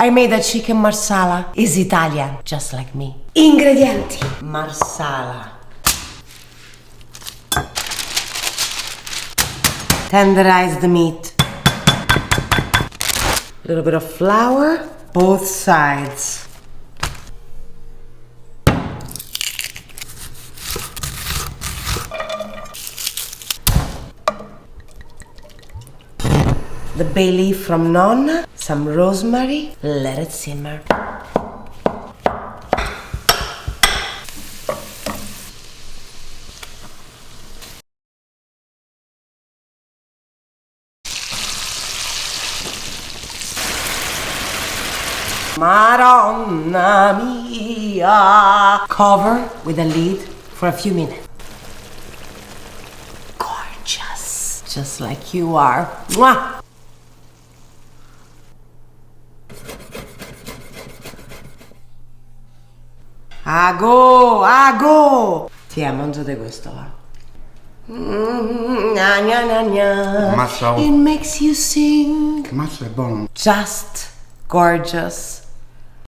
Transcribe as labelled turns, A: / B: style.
A: I made a chicken marsala. Is Italian, just like me. Ingredienti. Marsala. Tenderize the meat. A little bit of flour, both sides. The bay leaf from nonna, some rosemary, let it simmer. Madonna mia! Cover with a lid for a few minutes. Gorgeous, just like you are. Mwah! Ago! Ti mangiate questo, va. Gna gna gna gna.
B: Ammazza.
A: It makes you sing.
B: Ammazza, è buono.
A: Just gorgeous.